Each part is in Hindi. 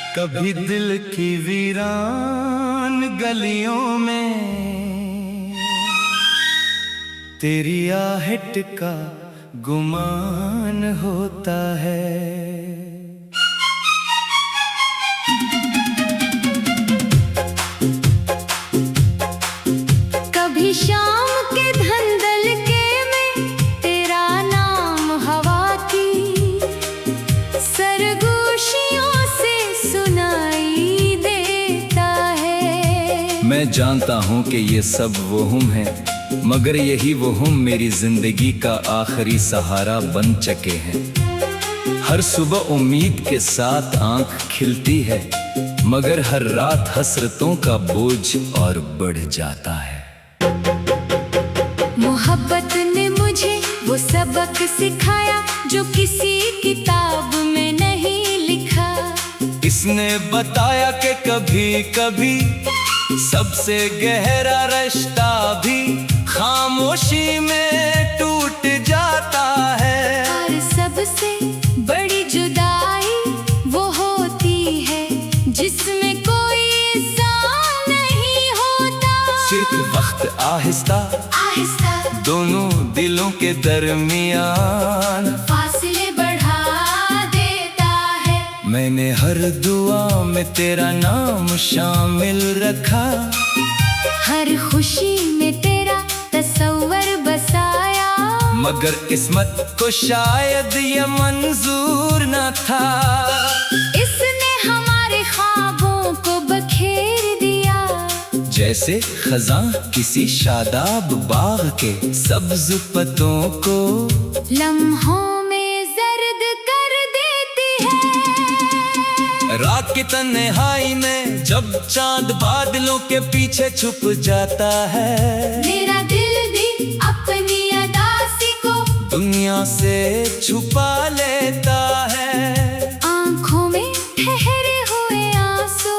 कभी दिल की वीरान गलियों में तेरी आहट का गुमान होता है। कभी शाम के धंधल के में तेरा नाम हवा की सरगोशियों से सुनाई देता है। मैं जानता हूँ कि ये सब वहम है, मगर यही वहम मेरी जिंदगी का आखिरी सहारा बन चुके हैं। हर सुबह उम्मीद के साथ आंख खिलती है, मगर हर रात हसरतों का बोझ और बढ़ जाता है। मोहब्बत ने मुझे वो सबक सिखाया जो किसी किताब में नहीं लिखा। इसने बताया कि कभी कभी सबसे गहरा रिश्ता भी खामोशी में टूट जाता है। और सबसे बड़ी जुदाई वो होती है जिसमें कोई इंसान नहीं होता। सिर्फ वक्त आहिस्ता आहिस्ता दोनों दिलों के दरमियान फासले बढ़ा देता है। मैंने हर दुआ में तेरा नाम शामिल रखा, हर खुशी में तेरा तस्वर बसाया, मगर किस्मत को शायद ये मंजूर न था। इसने हमारे ख्वाबों को बखेर दिया। जैसे खजां किसी शादाब बाग के सब्ज पत्तों को लम्हों में जर्द कर देती है। रात की तन्हाई में जब चांद बादलों के पीछे छुप जाता है, मेरा दिल भी अपनी अदासी को दुनिया से छुपा लेता है। आंखों में ठहरे हुए आंसू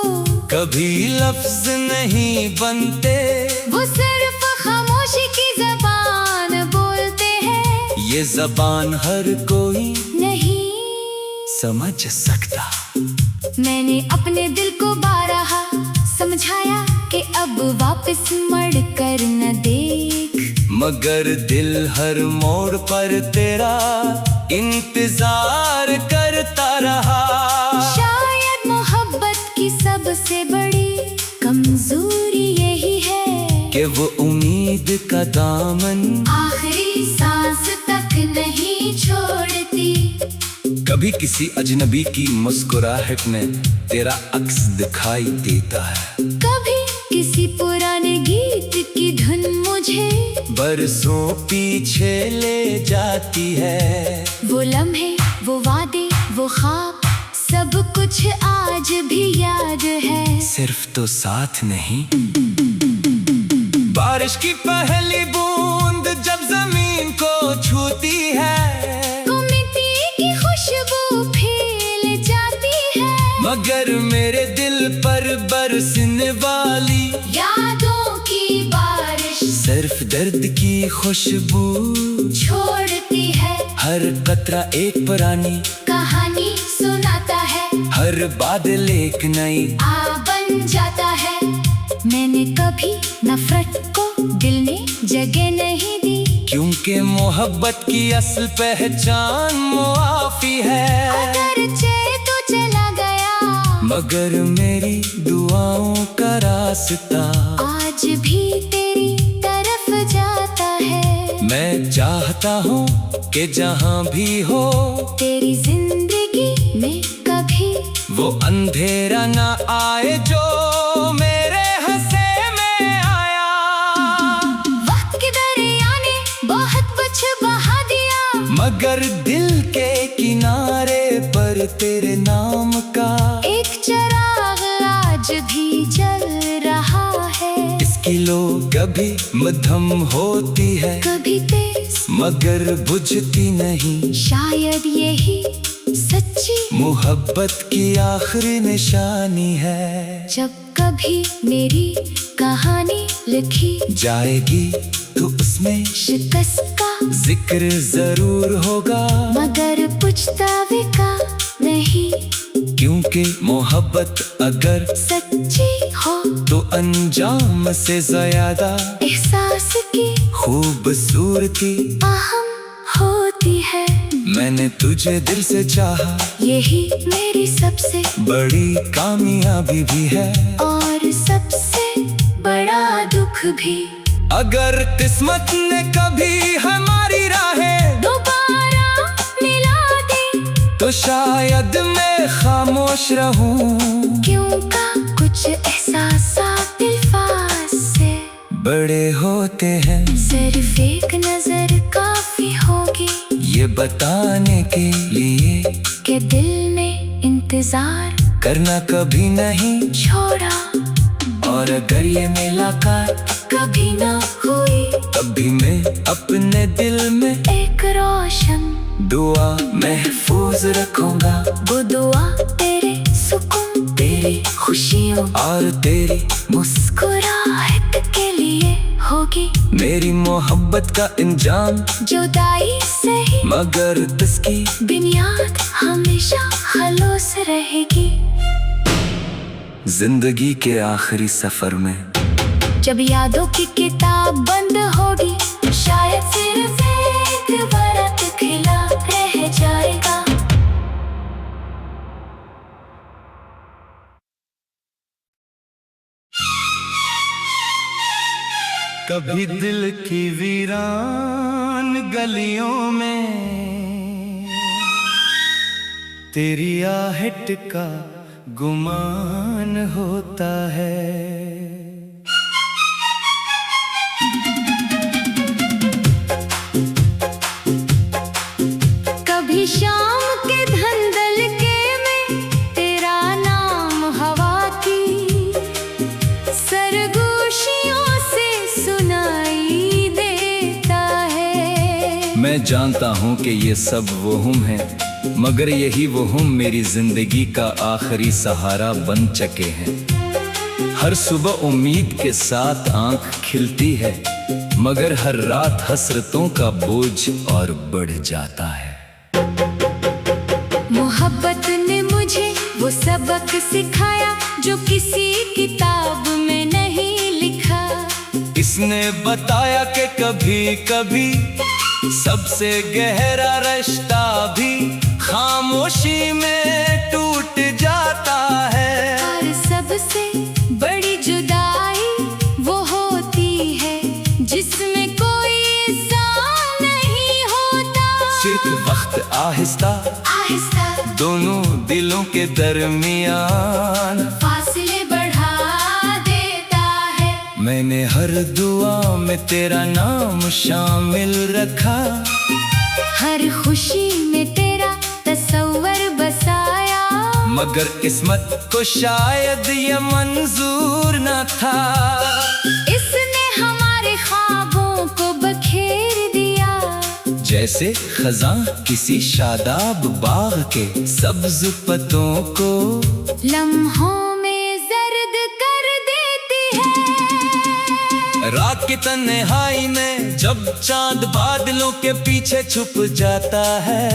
कभी लफ्ज नहीं बनते, वो सिर्फ खामोशी की ज़बान बोलते हैं। ये ज़बान हर कोई नहीं समझ सकता। मैंने अपने दिल को बारहा समझाया कि अब वापस मुड़ कर न देख, मगर दिल हर मोड़ पर तेरा इंतजार करता रहा। शायद मोहब्बत की सबसे बड़ी कमजोरी यही है कि वो उम्मीद का दामन आखिरी सांस तक नहीं छोड़ती। कभी किसी अजनबी की मुस्कुराहट में तेरा अक्स दिखाई देता है, कभी किसी पुराने गीत की धुन मुझे बरसों पीछे ले जाती है। वो लम्हे, वो वादे, वो ख्वाब, सब कुछ आज भी याद है। सिर्फ तो साथ नहीं। बारिश की पहली बूंद जब जमीन को छूती है, मिट्टी की खुशबू फैल जाती है, मगर मेरे दिल पर बरसने वाली यादों की बारिश सिर्फ दर्द की खुशबू छोड़ती है। हर कतरा एक पुरानी कहानी सुनाता है, हर बादल एक नई आ बन जाता है। मैंने कभी नफरत को दिल ने जगह नहीं दी, क्योंकि मोहब्बत की असल पहचान मुआफी है। अगरचे तो चला गया, मगर मेरी दुआओं का रास्ता आज भी तेरी तरफ जाता है। मैं चाहता हूँ कि जहाँ भी हो तेरी जिंदगी में कभी वो अंधेरा ना आए जो मेरे हंसे में आया। वक्त के दरिया ने बहुत कुछ बहा दिया, मगर दिल के किनारे पर तेरे नाम का एक चिराग आज भी जल रहा है। इसकी लो कभी मध्यम होती है, कभी तेज, मगर बुझती नहीं। शायद यही सच्ची मोहब्बत की आखिरी निशानी है। जब कभी मेरी कहानी लिखी जाएगी तो उसमें शिकस्त का जिक्र जरूर होगा, मगर पछतावे का नहीं। क्योंकि कि मोहब्बत अगर सच्ची हो तो अंजाम से ज्यादा एहसास की खूबसूरती अहम होती है। मैंने तुझे दिल से चाहा, यही मेरी सबसे बड़ी कामयाबी भी है और सबसे बड़ा दुख भी। अगर किस्मत ने कभी हमारी राहें दोबारा मिला दे तो शायद मैं खामोश रहूं, क्यों का कुछ एहसास अल्फाज से बड़े होते हैं। सिर्फ एक नजर काफी होगी ये बताने के लिए कि दिल ने इंतजार करना कभी नहीं छोड़ा। और अगर ये मुलाकात कभी ना हुई तब भी मैं अपने दिल में एक रोशन दुआ महफूज रखूंगा। वो दुआ तेरे सुकून तेरी खुशियों और तेरी मुस्कुराहट के लिए होगी। मेरी मोहब्बत का इंजाम जुदाई से ही मगर इसकी बुनियाद हमेशा खलूस रहेगी। जिंदगी के आखिरी सफर में जब यादों की किताब बंद होगी शायद सिर्फ एक बरत खिला रह जाएगा। कभी दिल की वीरान गलियों में तेरी आहट का गुमान होता है। कभी शाम के धंधल के में तेरा नाम हवा की सरगोशियों से सुनाई देता है। मैं जानता हूँ कि ये सब वहम है, मगर यही वहम मेरी जिंदगी का आखिरी सहारा बन चुके हैं। हर सुबह उम्मीद के साथ आंख खिलती है, मगर हर रात हसरतों का बोझ और बढ़ जाता है। मोहब्बत ने मुझे वो सबक सिखाया जो किसी किताब में नहीं लिखा। इसने बताया कि कभी कभी सबसे गहरा रिश्ता भी खामोशी में टूट जाता है। और सबसे बड़ी जुदाई वो होती है जिसमें कोई इंसान नहीं होता। सिर्फ वक्त आहिस्ता आहिस्ता दोनों दिलों के दरमियान फासले बढ़ा देता है। मैंने हर दुआ में तेरा नाम शामिल रखा, हर खुशी में तेरा तस्वर बसाया, मगर किस्मत को शायद ये मंजूर न था। इसने हमारे ख्वाबों को बखेर दिया। जैसे खजां किसी शादाब बाग के सब्ज पत्तों को लम्हों में जर्द कर देती है। रात की तन्हाई में जब चांद बादलों के पीछे छुप जाता है,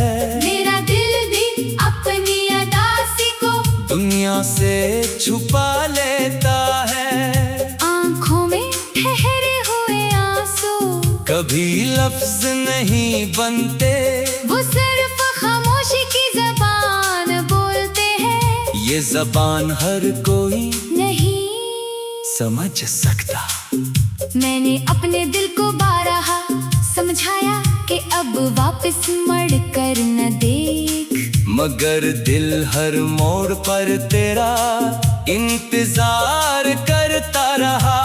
मेरा दिल भी अपनी अदासी को दुनिया से छुपा लेता है। आंखों में ठहरे हुए आंसू कभी लफ्ज नहीं बनते, वो सिर्फ खामोशी की ज़बान बोलते हैं। ये जबान हर कोई नहीं समझ सकता। मैंने अपने दिल को बारहा समझाया कि अब वापस मुड़ कर न देख, मगर दिल हर मोड़ पर तेरा इंतजार करता रहा।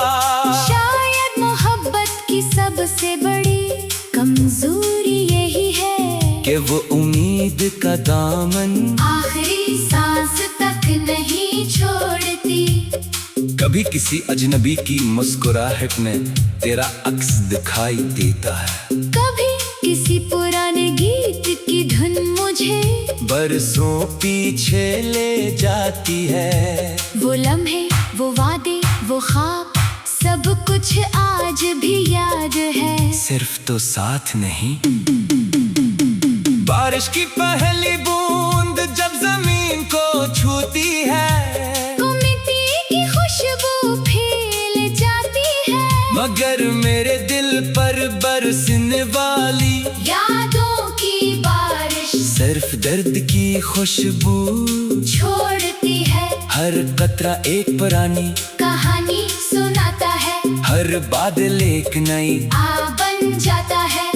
शायद मोहब्बत की सबसे बड़ी कमजोरी यही है कि वो उम्मीद का दामन आखिरी सांस तक नहीं छोड़ती। कभी किसी अजनबी की मुस्कुराहट में तेरा अक्स दिखाई देता है, कभी किसी पुराने गीत की धुन मुझे बरसों पीछे ले जाती है। वो लम्हे वो वादे वो ख्वाब सब कुछ आज भी याद है। सिर्फ तो साथ नहीं। बारिश की पहली बूंद जब जमीन को छूती सिर्फ दर्द की खुशबू छोड़ती है। हर कतरा एक पुरानी कहानी सुनाता है। हर बादल एक नई बन जाता है।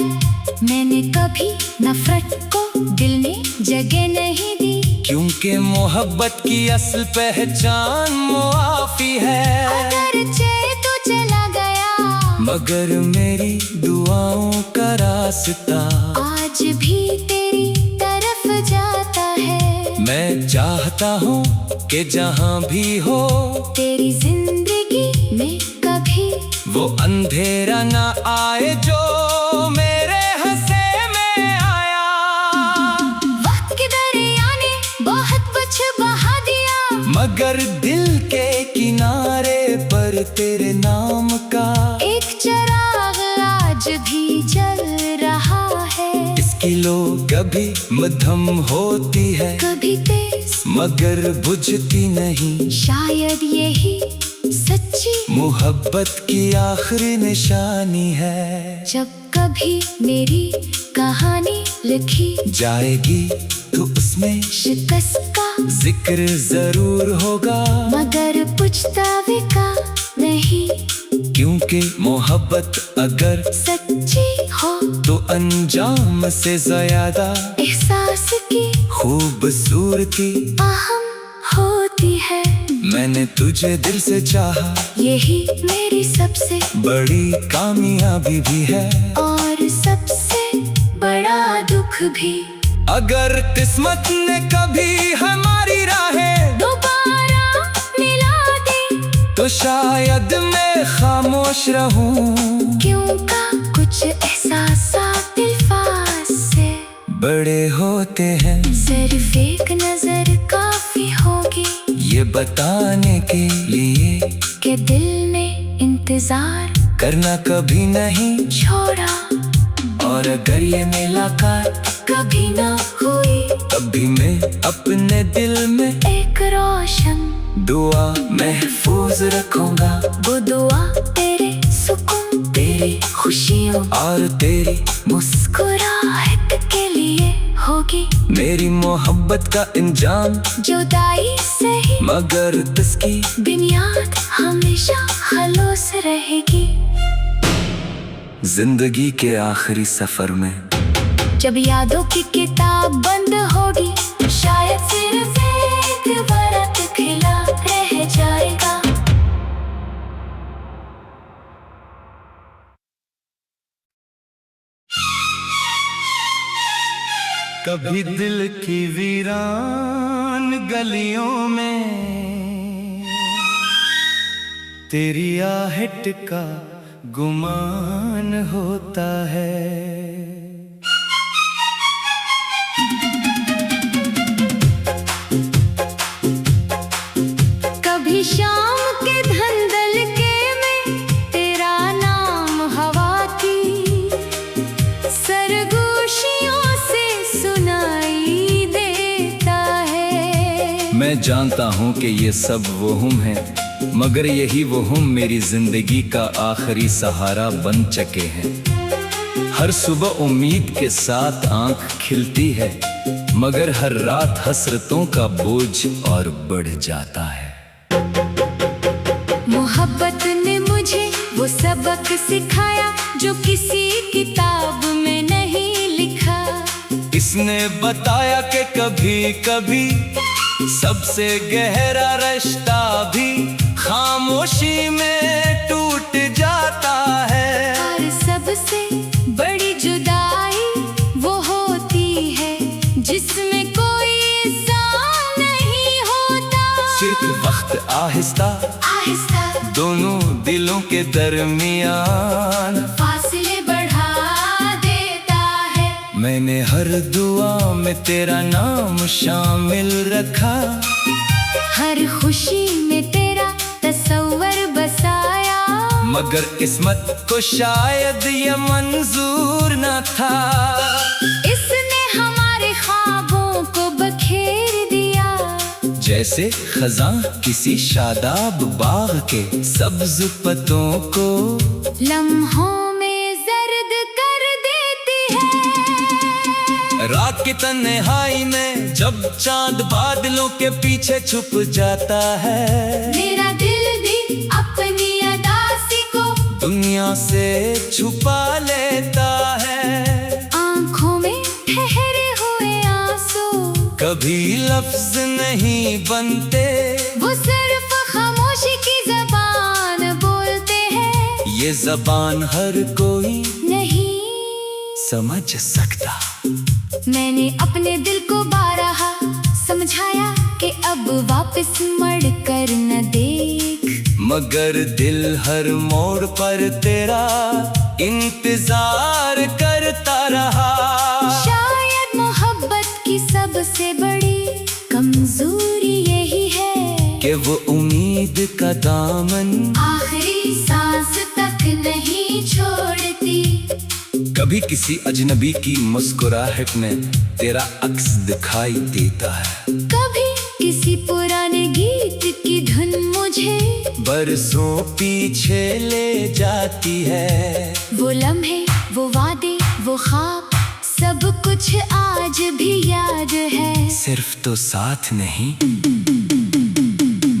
मैंने कभी नफरत को दिल में जगह नहीं दी, क्योंकि मोहब्बत की असल पहचान मुआफी है। अगरचे तू चला गया, मगर मेरी दुआओं का रास्ता आज भी तेरी तरफ जाता है। मैं चाहता हूँ कि जहाँ भी हो तेरी जिंदगी में कभी वो अंधेरा ना आए जो मेरे हंसे में आया। वक्त के दरिया ने बहुत कुछ बहा दिया, मगर दिल के किनारे पर तेरे नाम का एक चिराग आज भी जल रहा है। इसकी लो कभी मध्यम होती है, कभी तेज मगर बुझती नहीं। शायद यही सच्ची मोहब्बत की आखिरी निशानी है। जब कभी मेरी कहानी लिखी जाएगी तो उसमें शिकस्त का जिक्र जरूर होगा, मगर पुछतावे का नहीं। क्योंकि मोहब्बत अगर सच्ची हो तो अंजाम से ज्यादा एहसास की खूबसूरती अहम होती है। मैंने तुझे दिल से चाहा, यही मेरी सबसे बड़ी कामयाबी भी है और सबसे बड़ा दुख भी। अगर किस्मत ने कभी हमारी राहें दोबारा मिला दी तो शायद मैं खामोश रहूं, क्यों का कुछ एहसास दिलफास से बड़े होते हैं। सिर्फ एक नजर काफी होगी ये बताने के लिए कि दिल ने इंतजार करना कभी नहीं छोड़ा। और अगर ये मुलाकात कभी ना हुई तब भी मैं अपने दिल में एक रोशन दुआ महफूज रखूंगा। वो दुआ तेरे सुकून, तेरी खुशियों और तेरी मुस्कुराहट के लिए होगी। मेरी मोहब्बत का इंजाम जुदाई से ही, मगर इसकी बुनियाद हमेशा खलूस रहेगी। जिंदगी के आखिरी सफर में जब यादों की किताब बंद होगी, शायद सिर्फ एक बरत खिला रह जाएगा। कभी दिल की वीरान गलियों में तेरी आहट का गुमान होता है। कभी शाम के धंधल के में तेरा नाम हवा की सरगोशियों से सुनाई देता है। मैं जानता हूँ कि ये सब वहम है, मगर यही वहम मेरी जिंदगी का आखिरी सहारा बन चुके हैं। हर सुबह उम्मीद के साथ आंख खिलती है, मगर हर रात हसरतों का बोझ और बढ़ जाता है। मोहब्बत ने मुझे वो सबक सिखाया जो किसी किताब में नहीं लिखा। इसने बताया कि कभी कभी सबसे गहरा रिश्ता भी खामोशी में टूट जाता है। और सबसे बड़ी जुदाई वो होती है जिसमें कोई इंसान नहीं होता। सिर्फ वक्त आहिस्ता आहिस्ता दोनों दिलों के दरमियान फासले बढ़ा देता है। मैंने हर दुआ में तेरा नाम शामिल रखा, हर खुशी में तेरा तस्वर बसाया, मगर किस्मत को शायद ये मंजूर न था। इसने हमारे ख्वाबों को बखेर दिया, जैसे खजां किसी शादाब बाग के सब्ज पत्तों को लम्हों में जर्द कर देती है। रात की तन्हाई में जब चांद बादलों के पीछे छुप जाता है, मेरा दिल भी अपनी अदासी को दुनिया से छुपा लेता है। आंखों में ठहरे हुए आंसू कभी लफ्ज नहीं बनते, वो सिर्फ खामोशी की ज़बान बोलते हैं। ये ज़बान हर कोई नहीं समझ सकता। मैंने अपने दिल को बारहा समझाया कि अब वापस मुड़ कर न देख, मगर दिल हर मोड़ पर तेरा इंतजार करता रहा। शायद मोहब्बत की सबसे बड़ी कमजोरी यही है कि वो उम्मीद का दामन आखिरी सांस तक नहीं छोड़ती। कभी किसी अजनबी की मुस्कुराहट में तेरा अक्स दिखाई देता है, कभी किसी पुराने गीत की धुन मुझे बरसों पीछे ले जाती है। वो लम्हे, वो वादे, वो ख्वाब, सब कुछ आज भी याद है। सिर्फ तो साथ नहीं।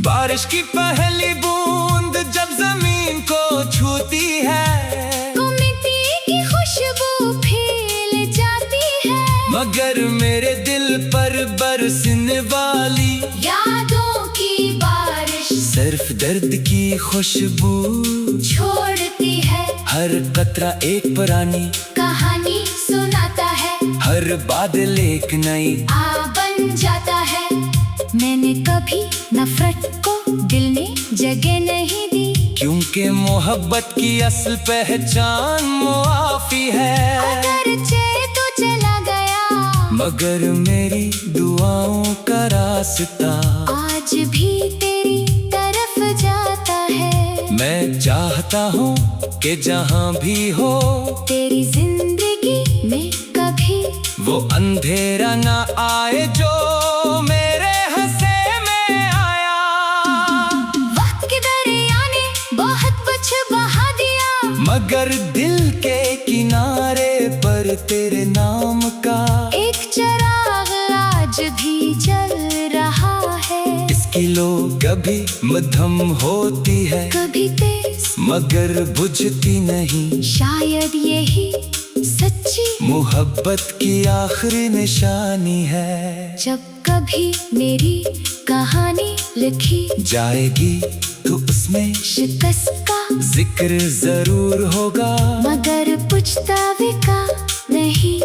बारिश की पहली बूंद जब जमीन को छूती है, खुशबू फैल जाती है, मगर मेरे दिल पर बरसने वाली यादों की बारिश सिर्फ दर्द की खुशबू छोड़ती है। हर कतरा एक पुरानी कहानी सुनाता है, हर बादल एक नई आ बन जाता है। मैंने कभी नफरत को दिल ने जगह नहीं दी, क्योंकि मोहब्बत की असल पहचान मुआफी है। अगरचे तो चला गया, मगर मेरी दुआओं का रास्ता आज भी तेरी तरफ जाता है। मैं चाहता हूँ कि जहाँ भी हो तेरी जिंदगी में कभी वो अंधेरा ना आए जो मेरे हंसे में आया। वक्त के दरिया ने बहुत कुछ बहा दिया, मगर दिल के किनारे पर तेरे नाम का एक चिराग आज भी जल रहा है। इसकी लो कभी मध्यम होती है, कभी तेज मगर बुझती नहीं। शायद यही सच्ची मोहब्बत की आखिरी निशानी है। जब कभी मेरी कहानी लिखी जाएगी तो उसमें शिकस्त का जिक्र जरूर होगा, मगर पुछतावे का नहीं।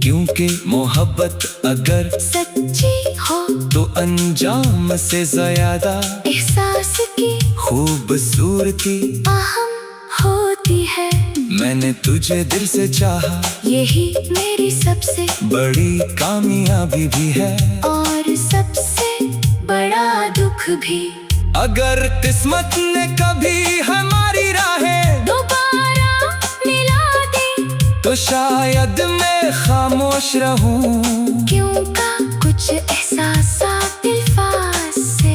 क्योंकि मोहब्बत अगर सच्ची हो तो अंजाम से ज्यादा एहसास की खूबसूरती अहम होती है। मैंने तुझे दिल से चाहा, यही मेरी सबसे बड़ी कामयाबी भी है और सबसे बड़ा दुख भी। अगर किस्मत ने कभी हमारी राहें दोबारा मिला दी तो शायद मैं खामोश रहूं, क्यों का कुछ एहसास दिलफास से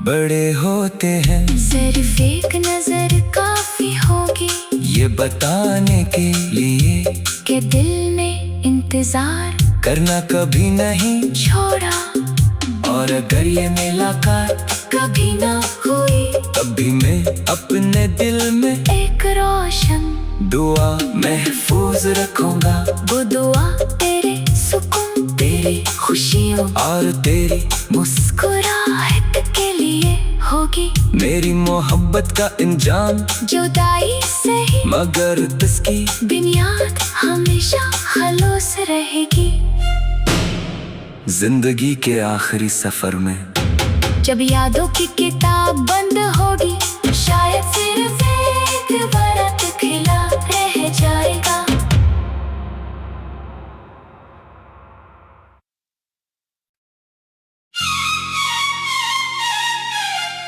बड़े होते हैं। सिर्फ एक नजर काफी होगी ये बताने के लिए कि दिल ने इंतजार करना कभी नहीं छोड़ा, और अगर ये मुलाकात कभी ना हुई तब भी मैं अपने दिल में एक रोशन दुआ महफूज रखूंगा। वो दुआ तेरे सुकून, तेरी खुशियों और तेरी मुस्कुराहट के लिए होगी। मेरी मोहब्बत का इंजाम जुदाई से ही, मगर इसकी बुनियाद हमेशा खलूस रहेगी। जिंदगी के आखिरी सफर में जब यादों की किताब बंद होगी, शायद सिर्फ एक वरत खिला रह जाएगा।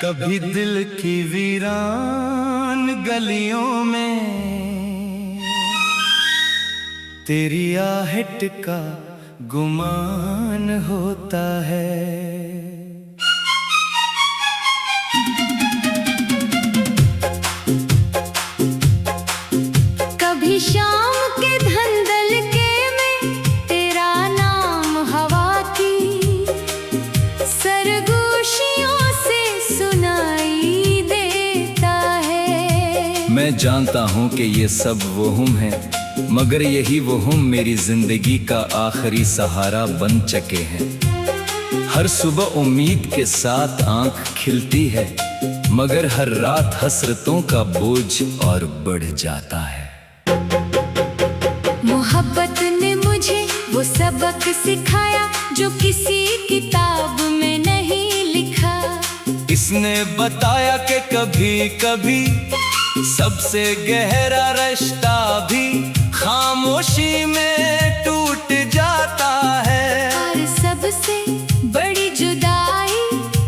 कभी दिल की वीरान गलियों में तेरी आहट का गुमान होता है। कभी शाम के धंधल के में तेरा नाम मैं जानता हूँ कि ये सब वहम है, मगर यही वहम मेरी जिंदगी का आखिरी सहारा बन चुके हैं। हर सुबह उम्मीद के साथ आंख खिलती है, मगर हर रात हसरतों का बोझ और बढ़ जाता है। मोहब्बत ने मुझे वो सबक सिखाया जो किसी किताब में नहीं लिखा। इसने बताया कि कभी कभी सबसे गहरा रिश्ता भी खामोशी में टूट जाता है। और सबसे बड़ी जुदाई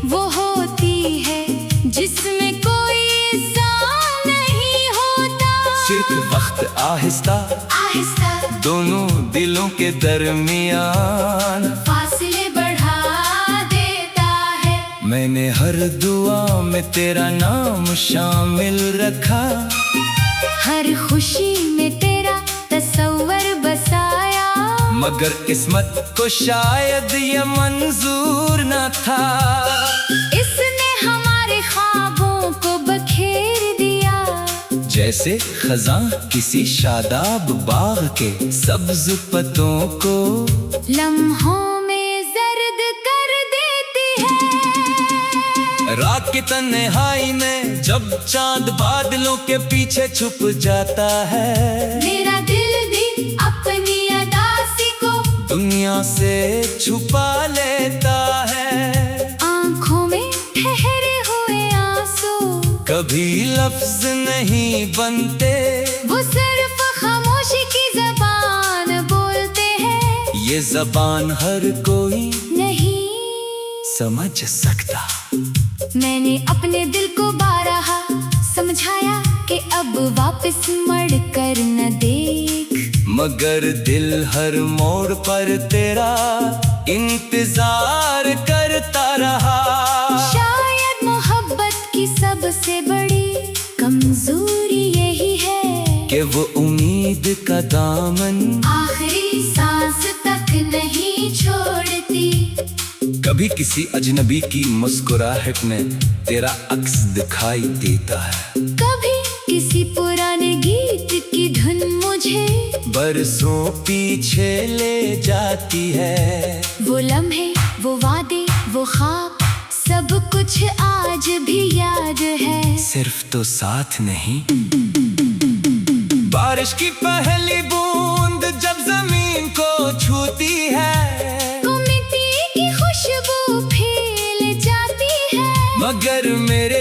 वो होती है जिसमें कोई इंसान नहीं होता। सिर्फ वक्त आहिस्ता आहिस्ता दोनों दिलों के दरमियान फासले बढ़ा देता है। मैंने हर दुआ में तेरा नाम शामिल रखा, हर खुशी में तेरा तस्वर बसाया। मगर किस्मत को शायद ये मंजूर न था। इसने हमारे ख्वाबों को बखेर दिया। जैसे खजां किसी शादाब बाग के सब्ज पत्तों को लम्हों में जर्द कर देती है। रात की तन्हाई में जब चांद बादलों के पीछे छुप जाता है, मेरा दिल भी अपनी अदासी को दुनिया से छुपा लेता है। आंखों में ठहरे हुए आंसू कभी लफ्ज नहीं बनते, वो सिर्फ खामोशी की ज़बान बोलते हैं। ये जबान हर कोई नहीं समझ सकता। मैंने अपने दिल को बारहा समझाया कि अब वापस मुड़ कर न देख। मगर दिल हर मोड़ पर तेरा इंतजार करता रहा। शायद मोहब्बत की सबसे बड़ी कमजोरी यही है कि वो उम्मीद का दामन आखिरी सांस तक नहीं छोड़ती। कभी किसी अजनबी की मुस्कुराहट में तेरा अक्स दिखाई देता है। कभी किसी पुराने गीत की धुन मुझे बरसों पीछे ले जाती है। वो लम्हे, वो वादे, वो ख्वाब, सब कुछ आज भी याद है। सिर्फ तो साथ नहीं। बारिश की पहली बूंद जब जमीन को छूती है, मिट्टी की खुशबू फैल जाती है। मगर मेरे